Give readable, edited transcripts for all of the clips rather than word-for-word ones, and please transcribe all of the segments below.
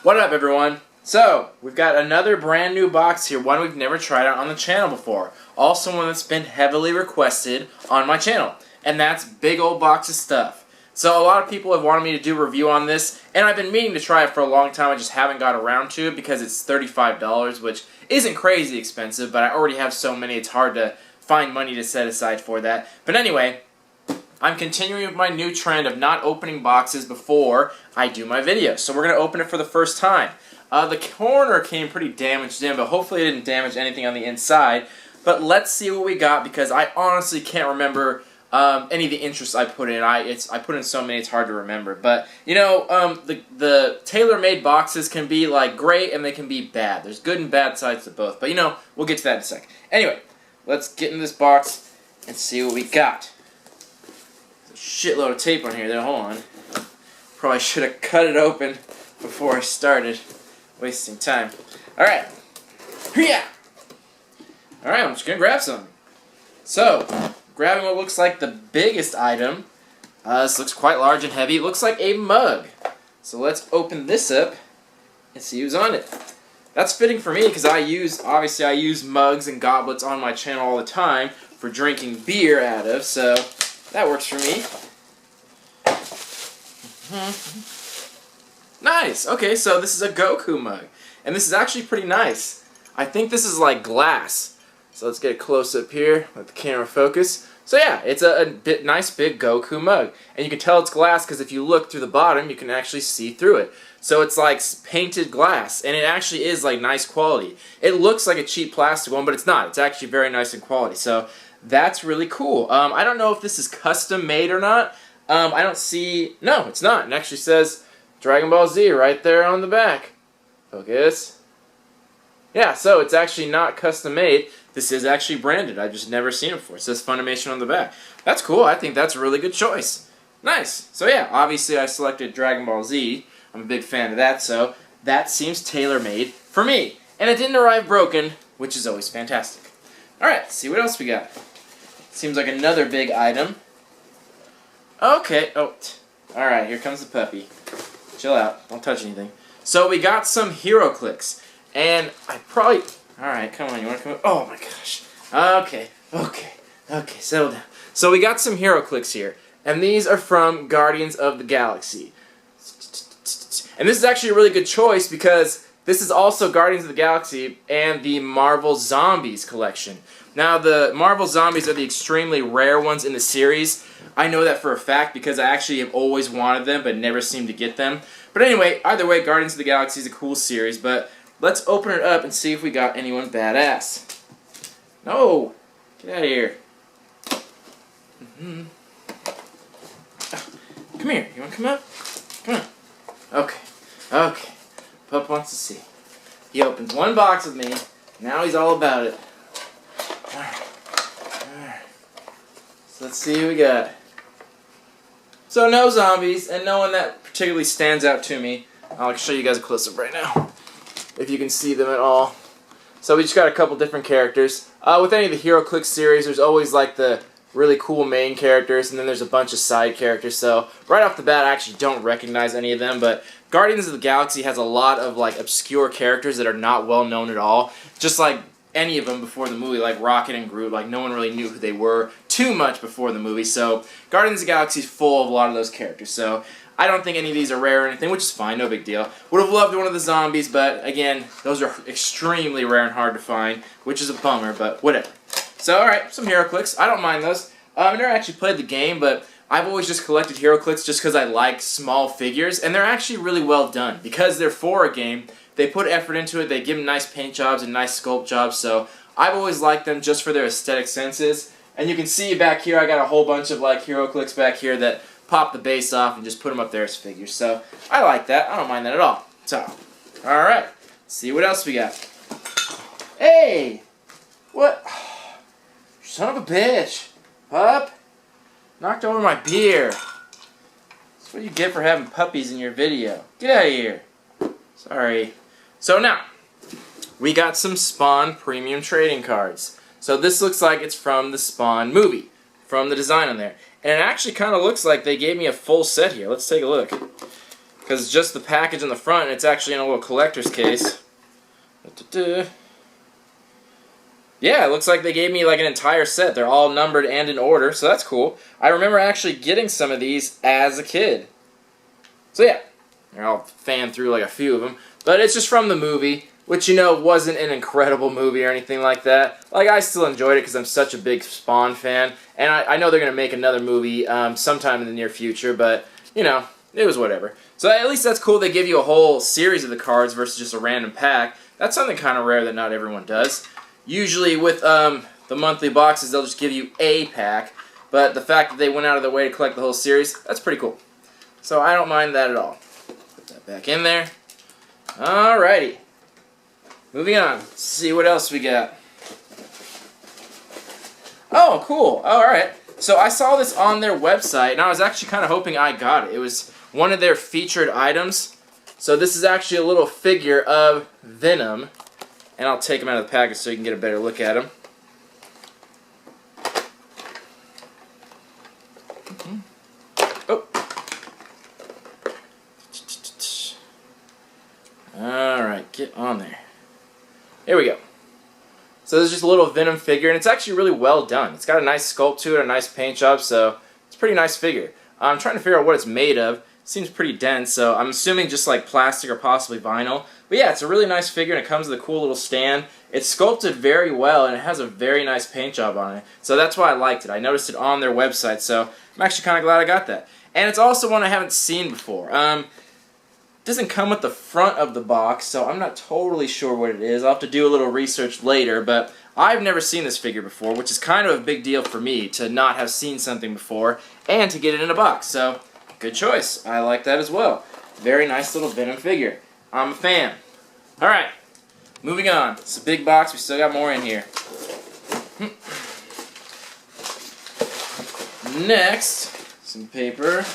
What up, everyone? So, we've got another brand new box here, one we've never tried out on the channel before. Also one that's been heavily requested on my channel, and that's big old box of stuff. So a lot of people have wanted me to do a review on this, and I've been meaning to try it for a long time. I just haven't got around to it because it's $35, which isn't crazy expensive, but I already have so many it's hard to find money to set aside for that. But anyway, I'm continuing with my new trend of not opening boxes before I do my video. So we're going to open it for the first time. The corner came pretty damaged in, but hopefully it didn't damage anything on the inside. But let's see what we got, because I honestly can't remember any of the interests I put in. I put in so many it's hard to remember. But you know, the tailor-made boxes can be like great and they can be bad. There's good and bad sides to both. But you know, we'll get to that in a second. Anyway, let's get in this box and see what we got. There's a shitload of tape on here though. Hold on. Probably should have cut it open before I started. Wasting time. Alright. Here. Alright, I'm just gonna grab some. So, grabbing what looks like the biggest item. This looks quite large and heavy. It looks like a mug. So let's open this up and see who's on it. That's fitting for me because obviously I use mugs and goblets on my channel all the time for drinking beer out of, so that works for me. Nice! Okay, so this is a Goku mug. And this is actually pretty nice. I think this is like glass. So let's get a close-up here, let the camera focus. So yeah, it's a nice big Goku mug. And you can tell it's glass because if you look through the bottom, you can actually see through it. So it's like painted glass, and it actually is like nice quality. It looks like a cheap plastic one, but it's not. It's actually very nice in quality. So that's really cool. I don't know if this is custom made or not. I don't see... No, it's not. It actually says Dragon Ball Z right there on the back. Focus. Yeah, so it's actually not custom made. This is actually branded. I've just never seen it before. It says Funimation on the back. That's cool. I think that's a really good choice. Nice. So yeah, obviously I selected Dragon Ball Z. I'm a big fan of that, so that seems tailor-made for me. And it didn't arrive broken, which is always fantastic. Alright, let's see what else we got. Seems like another big item. Okay. Oh, alright, here comes the puppy. Chill out. Don't touch anything. So we got some hero clicks. And I probably... Alright, come on. You want to come up? Oh my gosh. Okay. Settle down. So we got some hero clicks here. And these are from Guardians of the Galaxy. And this is actually a really good choice because this is also Guardians of the Galaxy and the Marvel Zombies collection. Now, the Marvel Zombies are the extremely rare ones in the series. I know that for a fact because I actually have always wanted them but never seemed to get them. But anyway, either way, Guardians of the Galaxy is a cool series, but let's open it up and see if we got anyone badass. No! Get out of here. Come here. You want to come up? Come on. Okay. Pup wants to see. He opens one box with me. Now he's all about it. Alright. So let's see who we got. So no zombies, and no one that particularly stands out to me. I'll show you guys a close-up right now, if you can see them at all. So we just got a couple different characters. With any of the Hero Click series, there's always like the really cool main characters, and then there's a bunch of side characters. So right off the bat, I actually don't recognize any of them, but Guardians of the Galaxy has a lot of like obscure characters that are not well known at all. Just like any of them before the movie, like Rocket and Groot, like no one really knew who they were too much before the movie. So Guardians of the Galaxy is full of a lot of those characters. So I don't think any of these are rare or anything, which is fine, no big deal. Would have loved one of the zombies, but again, those are extremely rare and hard to find, which is a bummer, but whatever. So, alright, some hero clicks. I don't mind those. I've never actually played the game, but I've always just collected hero clicks just because I like small figures, and they're actually really well done. Because they're for a game, they put effort into it, they give them nice paint jobs and nice sculpt jobs, so I've always liked them just for their aesthetic senses. And you can see back here, I got a whole bunch of like hero clicks back here that pop the base off and just put them up there as figures. So I like that. I don't mind that at all. So, alright. See what else we got. Hey! What? Son of a bitch. Pup? Knocked over my beer. That's what you get for having puppies in your video. Get out of here. Sorry. So now, we got some Spawn premium trading cards. So this looks like it's from the Spawn movie, from the design on there. And it actually kind of looks like they gave me a full set here. Let's take a look. because it's just the package in the front, and it's actually in a little collector's case. Yeah, it looks like they gave me like an entire set. They're all numbered and in order, so that's cool. I remember actually getting some of these as a kid. So yeah, I'll fan through like a few of them. But it's just from the movie, which, you know, wasn't an incredible movie or anything like that. Like, I still enjoyed it because I'm such a big Spawn fan. And I know they're going to make another movie sometime in the near future, but, you know, it was whatever. So at least that's cool. They give you a whole series of the cards versus just a random pack. That's something kind of rare that not everyone does. Usually with the monthly boxes, they'll just give you a pack. But the fact that they went out of their way to collect the whole series, that's pretty cool. So I don't mind that at all. Put that back in there. Alrighty. Moving on. Let's see what else we got. Oh, cool. Alright. So I saw this on their website, and I was actually kind of hoping I got it. It was one of their featured items. So this is actually a little figure of Venom. And I'll take him out of the package so you can get a better look at him. Oh. Alright, get on there. Here we go. So this is just a little Venom figure, and it's actually really well done. It's got a nice sculpt to it, a nice paint job, so it's a pretty nice figure. I'm trying to figure out what it's made of. It seems pretty dense, so I'm assuming just like plastic or possibly vinyl. But yeah, it's a really nice figure, and it comes with a cool little stand. It's sculpted very well, and it has a very nice paint job on it. So that's why I liked it. I noticed it on their website, so I'm actually kind of glad I got that. And it's also one I haven't seen before. It doesn't come with the front of the box, so I'm not totally sure what it is. I'll have to do a little research later, but I've never seen this figure before, which is kind of a big deal for me to not have seen something before and to get it in a box. So, good choice. I like that as well. Very nice little Venom figure. I'm a fan. Alright, moving on. It's a big box. We still got more in here. Next, some paper.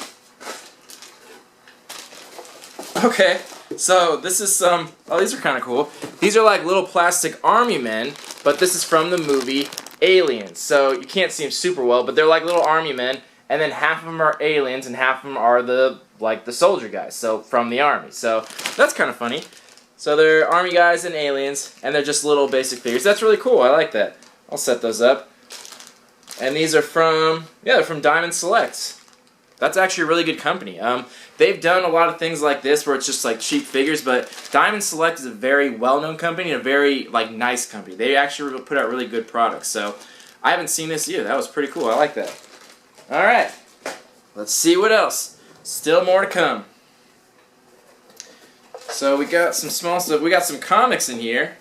Okay, so this is some, oh, these are kind of cool. These are like little plastic army men, but this is from the movie Aliens. So you can't see them super well, but they're like little army men, and then half of them are aliens and half of them are the soldier guys, so from the army. So that's kind of funny. So they're army guys and aliens, and they're just little basic figures. That's really cool. I like that. I'll set those up. And these are from, yeah, they're from Diamond Selects. That's actually a really good company. They've done a lot of things like this where it's just like cheap figures, but Diamond Select is a very well-known company and a very nice company. They actually put out really good products. So I haven't seen this either. That was pretty cool. I like that. All right, let's see what else. Still more to come. So we got some small stuff. We got some comics in here.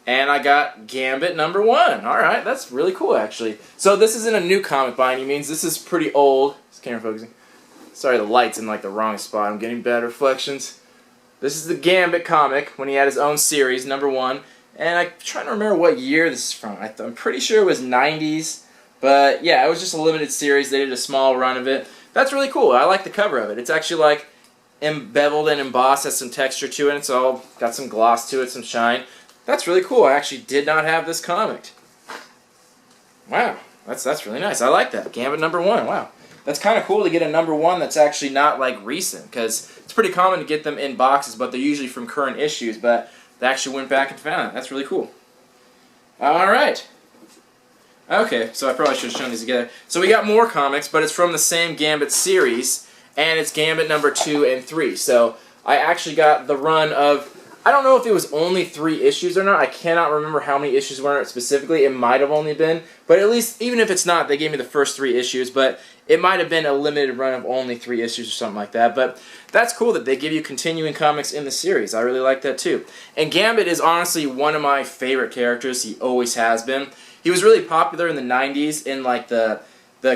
And I got Gambit #1. Alright, that's really cool actually. So this isn't a new comic by any means. This is pretty old. Is camera focusing? Sorry, the light's in like the wrong spot. I'm getting bad reflections. This is the Gambit comic when he had his own series, #1. And I'm trying to remember what year this is from. I'm pretty sure it was 90s. But yeah, it was just a limited series. They did a small run of it. That's really cool. I like the cover of it. It's actually like embeveled and embossed, has some texture to it. It's all got some gloss to it, some shine. That's really cool. I actually did not have this comic. Wow, that's really nice. I like that. Gambit #1. Wow. That's kind of cool to get a #1 that's actually not like recent, because it's pretty common to get them in boxes, but they're usually from current issues, but they actually went back and found it. That's really cool. Alright. Okay, so I probably should have shown these together. So we got more comics, but it's from the same Gambit series, and it's Gambit #2 and 3. So I actually got the run of, I don't know if it was only 3 issues or not. I cannot remember how many issues were in it specifically. It might have only been, but at least, even if it's not, they gave me the first 3 issues, but it might have been a limited run of only 3 issues or something like that. But that's cool that they give you continuing comics in the series. I really like that too. And Gambit is honestly one of my favorite characters. He always has been. He was really popular in the 90s in like the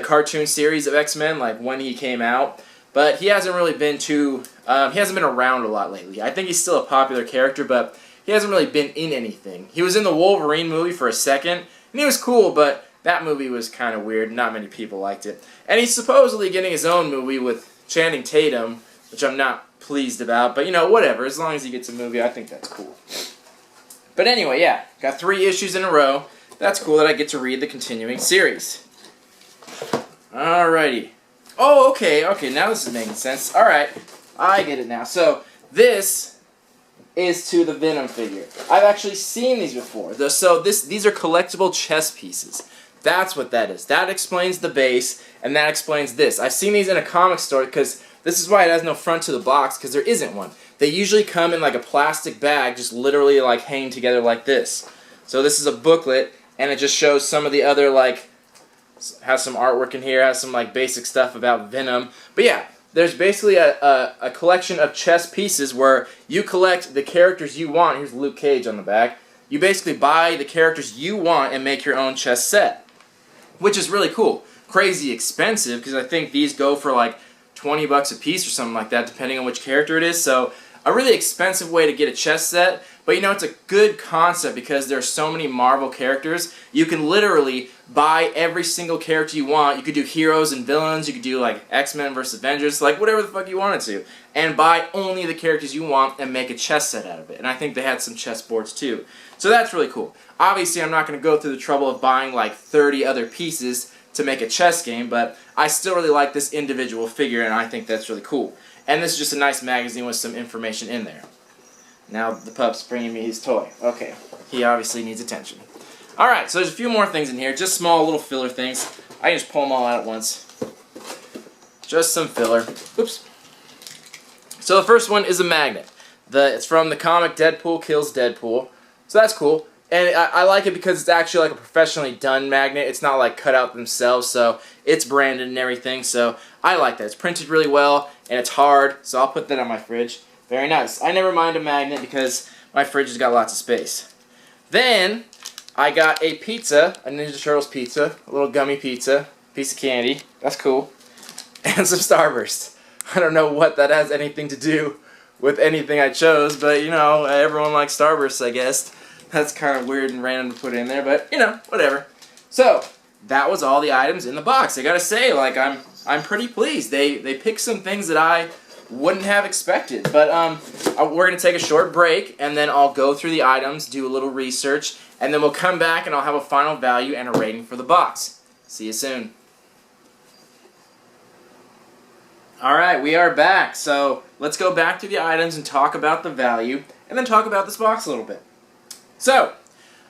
cartoon series of X-Men, like when he came out. But he hasn't really been he hasn't been around a lot lately. I think he's still a popular character, but he hasn't really been in anything. He was in the Wolverine movie for a second, and he was cool, but that movie was kind of weird. Not many people liked it. And he's supposedly getting his own movie with Channing Tatum, which I'm not pleased about, but you know, whatever. As long as he gets a movie, I think that's cool. But anyway, yeah, got 3 issues in a row. That's cool that I get to read the continuing series. Alrighty. Oh, okay, now this is making sense. Alright, I get it now. So this is to the Venom figure. I've actually seen these before. So these are collectible chess pieces. That's what that is. That explains the base, and that explains this. I've seen these in a comic store because this is why it has no front to the box, because there isn't one. They usually come in like a plastic bag, just literally like hanging together like this. So this is a booklet, and it just shows some of the other, like, has some artwork in here, has some like basic stuff about Venom. But yeah, there's basically a collection of chess pieces where you collect the characters you want. Here's Luke Cage on the back. You basically buy the characters you want and make your own chess set, which is really cool. Crazy expensive, because I think these go for like 20 bucks a piece or something like that, depending on which character it is. So a really expensive way to get a chess set, but you know, it's a good concept because there are so many Marvel characters. You can literally buy every single character you want. You could do heroes and villains, you could do like X-Men versus Avengers, like whatever the fuck you wanted to, and buy only the characters you want and make a chess set out of it. And I think they had some chess boards too. So that's really cool. Obviously, I'm not going to go through the trouble of buying like 30 other pieces to make a chess game, but I still really like this individual figure, and I think that's really cool. And this is just a nice magazine with some information in there. Now the pup's bringing me his toy. Okay, he obviously needs attention. Alright, so there's a few more things in here, just small little filler things. I can just pull them all out at once. Just some filler. Oops. So the first one is a magnet. It's from the comic Deadpool Kills Deadpool. So that's cool. And I like it because it's actually like a professionally done magnet. It's not like cut out themselves, so it's branded and everything. So I like that. It's printed really well, and it's hard, so I'll put that on my fridge. Very nice. I never mind a magnet because my fridge has got lots of space. Then I got a pizza, a Ninja Turtles pizza, a little gummy pizza, piece of candy. That's cool. And some Starburst. I don't know what that has anything to do with anything I chose, but you know, everyone likes Starburst, I guess. That's kind of weird and random to put in there, but you know, whatever. So that was all the items in the box. I gotta say, like, I'm pretty pleased. They picked some things that I wouldn't have expected. But we're gonna take a short break, and then I'll go through the items, do a little research, and then we'll come back and I'll have a final value and a rating for the box. See you soon. Alright, we are back. So let's go back to the items and talk about the value, and then talk about this box a little bit. So,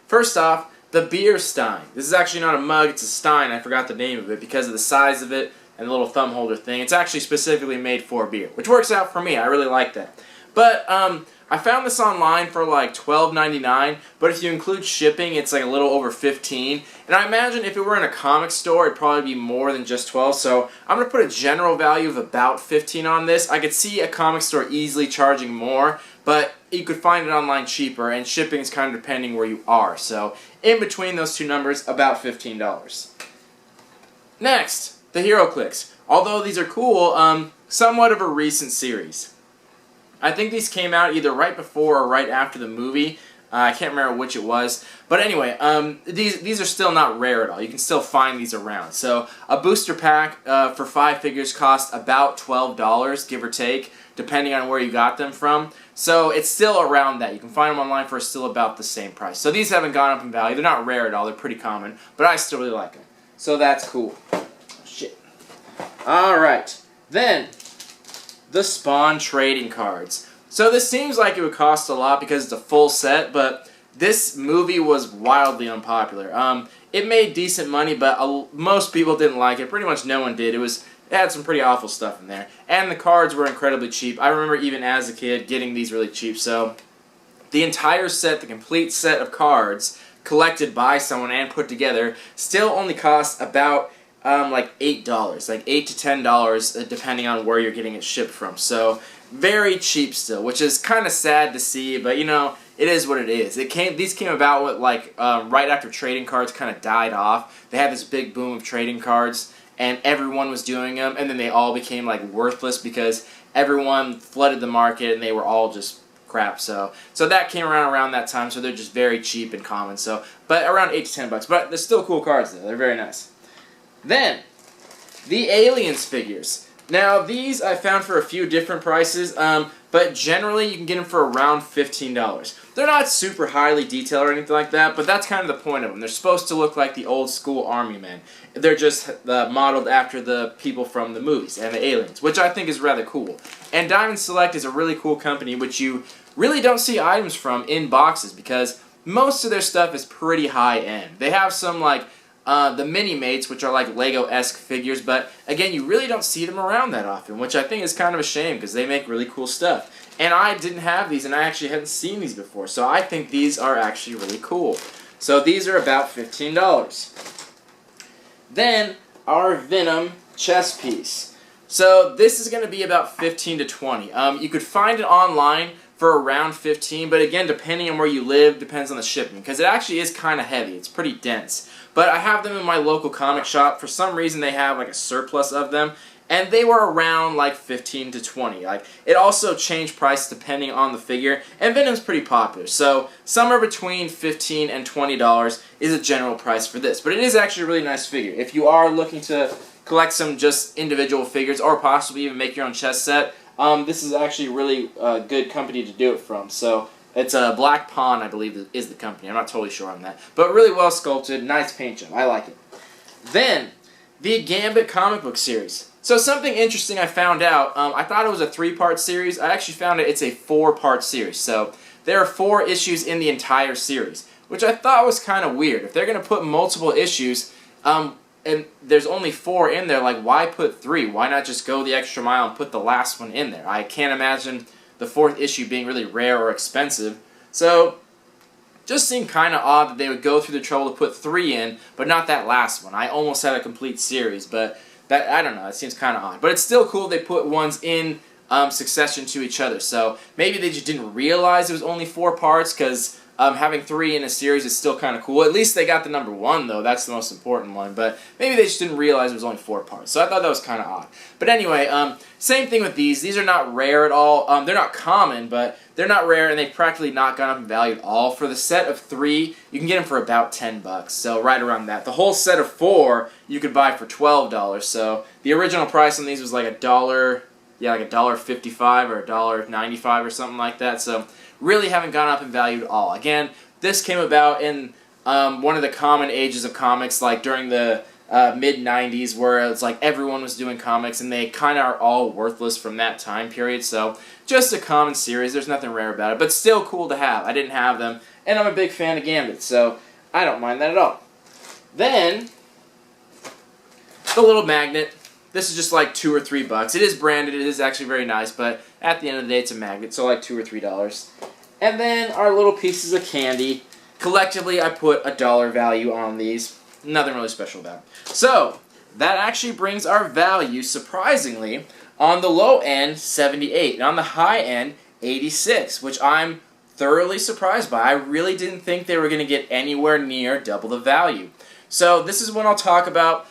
first off, the beer stein. This is actually not a mug, it's a stein. I forgot the name of it because of the size of it and the little thumb holder thing. It's actually specifically made for beer, which works out for me. I really like that. But I found this online for like $12.99, but if you include shipping, it's like a little over $15. And I imagine if it were in a comic store, it'd probably be more than just $12. So I'm going to put a general value of about $15 on this. I could see a comic store easily charging more, but you could find it online cheaper, and shipping is kind of depending where you are. So in between those two numbers, about $15. Next, the HeroClix. Although these are cool, somewhat of a recent series. I think these came out either right before or right after the movie. I can't remember which it was. But anyway, these are still not rare at all. You can still find these around. So a booster pack for 5 figures costs about $12, give or take, depending on where you got them from. So it's still around that. You can find them online for still about the same price. So these haven't gone up in value. They're not rare at all. They're pretty common. But I still really like them. So that's cool. Shit. Alright. Then, the Spawn trading cards. So this seems like it would cost a lot because it's a full set, but this movie was wildly unpopular. It made decent money, but most people didn't like it. Pretty much no one did. It had some pretty awful stuff in there. And the cards were incredibly cheap. I remember even as a kid getting these really cheap. So the entire set, the complete set of cards, collected by someone and put together, still only costs about like $8, like $8 to $10, depending on where you're getting it shipped from. So very cheap still, which is kind of sad to see, but you know, it is what it is. These came about with right after trading cards kind of died off. They had this big boom of trading cards, and everyone was doing them, and then they all became like worthless because everyone flooded the market, and they were all just crap. So that came around that time. So they're just very cheap and common. So, but around $8 to $10. But they're still cool cards though. They're very nice. Then, the Aliens figures. Now, these I found for a few different prices, but generally you can get them for around $15. They're not super highly detailed or anything like that, but that's kind of the point of them. They're supposed to look like the old school army men. They're just modeled after the people from the movies and the aliens, which I think is rather cool. And Diamond Select is a really cool company, which you really don't see items from in boxes because most of their stuff is pretty high end. They have some like the mini-mates, which are like Lego-esque figures, but again, you really don't see them around that often, which I think is kind of a shame because they make really cool stuff. And I didn't have these, and I actually hadn't seen these before, so I think these are actually really cool. So these are about $15. Then, our Venom chess piece. So this is going to be about $15 to $20. You could find it online for around $15, but again, depending on where you live, depends on the shipping, because it actually is kind of heavy. It's pretty dense. But I have them in my local comic shop. For some reason, they have like a surplus of them, and they were around like $15 to $20. Like, it also changed price depending on the figure, and Venom's pretty popular. So somewhere between $15 and $20 is a general price for this. But it is actually a really nice figure. If you are looking to collect some just individual figures, or possibly even make your own chess set, this is actually a really good company to do it from. So it's Black Pawn, I believe, is the company. I'm not totally sure on that. But really well sculpted, nice paint job. I like it. Then, the Gambit comic book series. So something interesting I found out, I thought it was a 3-part series. I actually found it's a 4-part series. So there are 4 issues in the entire series, which I thought was kind of weird. If they're going to put multiple issues, and there's only 4 in there, like, why put 3? Why not just go the extra mile and put the last one in there? I can't imagine the 4th issue being really rare or expensive. So, just seemed kind of odd that they would go through the trouble to put 3 in, but not that last one. I almost had a complete series, but that, I don't know, it seems kind of odd. But it's still cool they put ones in succession to each other. So, maybe they just didn't realize it was only 4 parts, because having 3 in a series is still kind of cool. At least they got the number 1, though. That's the most important one. But maybe they just didn't realize it was only 4 parts. So I thought that was kind of odd. But anyway, same thing with these. These are not rare at all. They're not common, but they're not rare, and they've practically not gone up in value at all. For the set of 3, you can get them for about $10. So right around that. The whole set of 4 you could buy for $12. So the original price on these was like $1. Yeah, like $1.55 or $1.95 or something like that. So really haven't gone up in value at all. Again, this came about in one of the common ages of comics, like during the mid-90s, where it's like everyone was doing comics, and they kind of are all worthless from that time period. So just a common series. There's nothing rare about it, but still cool to have. I didn't have them, and I'm a big fan of Gambit, so I don't mind that at all. Then, the little magnet. This is just like $2 or $3. It is branded. It is actually very nice, but at the end of the day, it's a magnet, so like $2 or $3. And then our little pieces of candy. Collectively, I put $1 value on these. Nothing really special about them. So, that actually brings our value, surprisingly, on the low end, 78, and on the high end, 86, which I'm thoroughly surprised by. I really didn't think they were going to get anywhere near double the value. So, this is when I'll talk about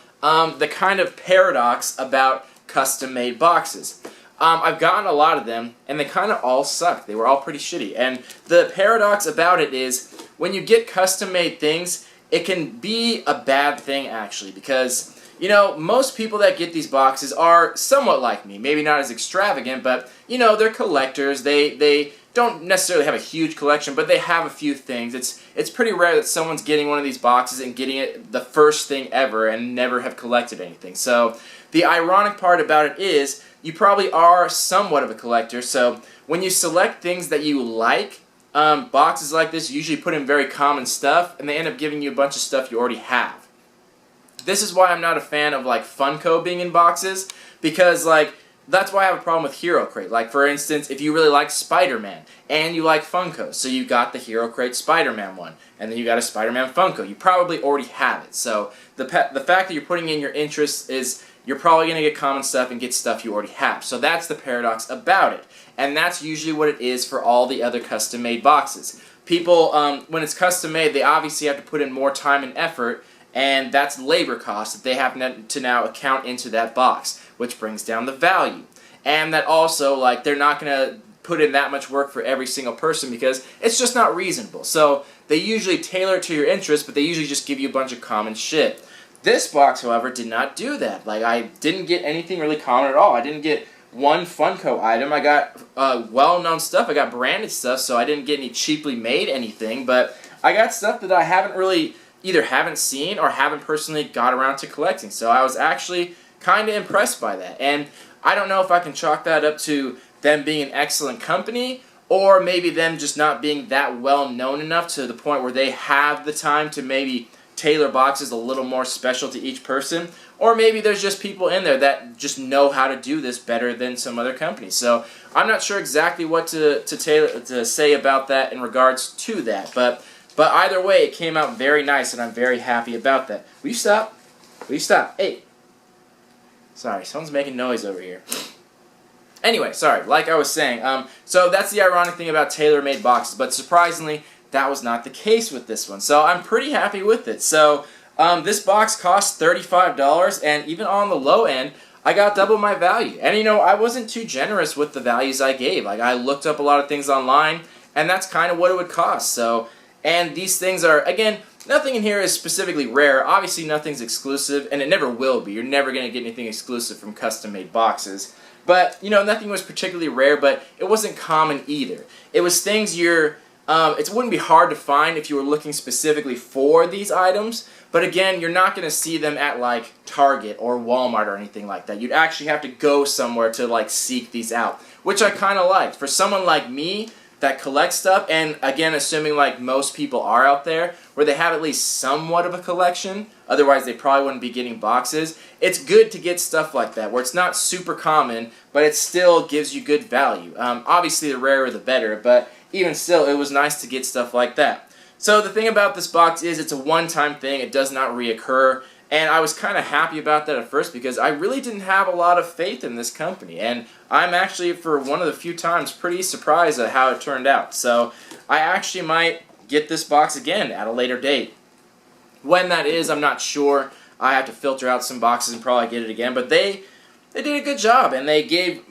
the kind of paradox about custom-made boxes. I've gotten a lot of them, and they kind of all suck. They were all pretty shitty. And the paradox about it is, when you get custom-made things, it can be a bad thing, actually, because, you know, most people that get these boxes are somewhat like me. Maybe not as extravagant, but, you know, they're collectors. They don't necessarily have a huge collection, but they have a few things. It's pretty rare that someone's getting one of these boxes and getting it the first thing ever and never have collected anything. So the ironic part about it is you probably are somewhat of a collector, so when you select things that you like, boxes like this usually put in very common stuff, and they end up giving you a bunch of stuff you already have. This is why I'm not a fan of, like, Funko being in boxes, because, like, that's why I have a problem with Hero Crate. Like, for instance, if you really like Spider-Man, and you like Funko, so you got the Hero Crate Spider-Man one, and then you got a Spider-Man Funko, you probably already have it. So the fact that you're putting in your interests is you're probably going to get common stuff and get stuff you already have. So that's the paradox about it. And that's usually what it is for all the other custom-made boxes. People, when it's custom-made, they obviously have to put in more time and effort, and that's labor costs that they have to now account into that box, which brings down the value. And that also, like, they're not going to put in that much work for every single person because it's just not reasonable. So they usually tailor it to your interests, but they usually just give you a bunch of common shit. This box, however, did not do that. Like, I didn't get anything really common at all. I didn't get one Funko item. I got well-known stuff. I got branded stuff, so I didn't get any cheaply made anything, but I got stuff that I either haven't seen or haven't personally got around to collecting. So I was actually kind of impressed by that. And I don't know if I can chalk that up to them being an excellent company, or maybe them just not being that well-known enough to the point where they have the time to maybe tailor boxes a little more special to each person, or maybe there's just people in there that just know how to do this better than some other companies. So I'm not sure exactly what to say about that in regards to that, but either way, it came out very nice, and I'm very happy about that. Will you stop? Will you stop? Hey. Sorry, someone's making noise over here. Anyway, sorry, like I was saying, so that's the ironic thing about tailor-made boxes, but surprisingly, that was not the case with this one. So I'm pretty happy with it. So this box cost $35, and even on the low end, I got double my value. And you know, I wasn't too generous with the values I gave. Like, I looked up a lot of things online, and that's kind of what it would cost. So, and these things are, again, nothing in here is specifically rare. Obviously, nothing's exclusive, and it never will be. You're never going to get anything exclusive from custom-made boxes. But, you know, nothing was particularly rare, but it wasn't common either. It was things it wouldn't be hard to find if you were looking specifically for these items, but again, you're not going to see them at like Target or Walmart or anything like that. You'd actually have to go somewhere to like seek these out, which I kind of liked. For someone like me that collects stuff, and again, assuming like most people are out there, where they have at least somewhat of a collection, otherwise they probably wouldn't be getting boxes, it's good to get stuff like that, where it's not super common, but it still gives you good value. Obviously, the rarer the better, but even still, it was nice to get stuff like that. So the thing about this box is it's a one-time thing. It does not reoccur. And I was kind of happy about that at first because I really didn't have a lot of faith in this company. And I'm actually, for one of the few times, pretty surprised at how it turned out. So I actually might get this box again at a later date. When that is, I'm not sure. I have to filter out some boxes and probably get it again. But they did a good job, and they gave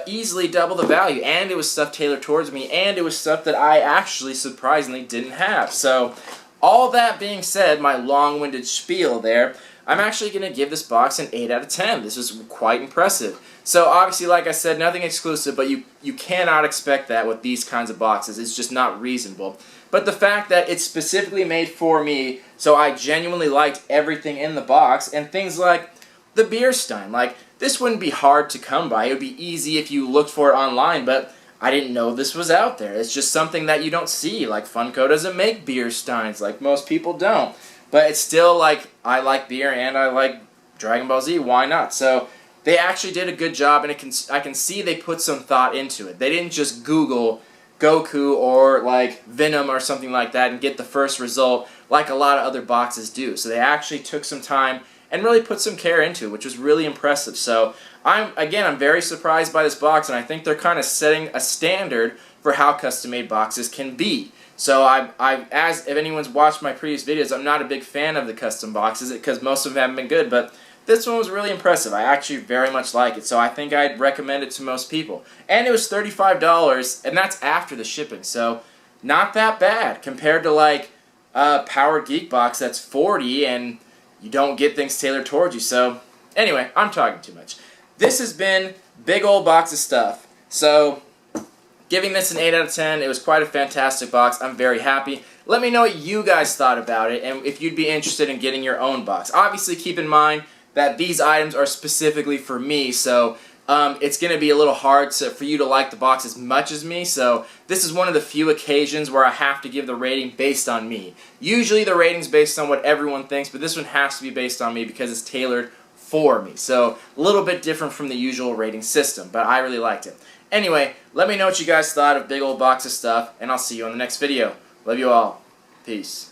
easily double the value, and it was stuff tailored towards me, and it was stuff that I actually surprisingly didn't have. So all that being said, my long-winded spiel there, I'm actually going to give this box an 8 out of 10. This was quite impressive. So obviously, like I said, nothing exclusive, but you cannot expect that with these kinds of boxes. It's just not reasonable. But the fact that it's specifically made for me, so I genuinely liked everything in the box, and things like the beer stein. Like, this wouldn't be hard to come by. It would be easy if you looked for it online, but I didn't know this was out there. It's just something that you don't see. Like, Funko doesn't make beer steins, like most people don't. But it's still like, I like beer and I like Dragon Ball Z, why not? So they actually did a good job, and I can see they put some thought into it. They didn't just Google Goku or like Venom or something like that and get the first result like a lot of other boxes do. So they actually took some time and really put some care into it, which was really impressive. So I'm very surprised by this box, and I think they're kind of setting a standard for how custom-made boxes can be. So if anyone's watched my previous videos, I'm not a big fan of the custom boxes because most of them haven't been good, but this one was really impressive. I actually very much like it, so I think I'd recommend it to most people. And it was $35, and that's after the shipping, so not that bad compared to like Power Geek box that's $40 and you don't get things tailored towards you. So anyway, I'm talking too much. This has been big old box of stuff. So giving this an 8 out of 10. It was quite a fantastic box. I'm very happy. Let me know what you guys thought about it and if you'd be interested in getting your own box. Obviously, keep in mind that these items are specifically for me, so it's going to be a little hard for you to like the box as much as me, so this is one of the few occasions where I have to give the rating based on me. Usually the rating's based on what everyone thinks, but this one has to be based on me because it's tailored for me. So a little bit different from the usual rating system, but I really liked it. Anyway, let me know what you guys thought of big old box of stuff, and I'll see you on the next video. Love you all. Peace.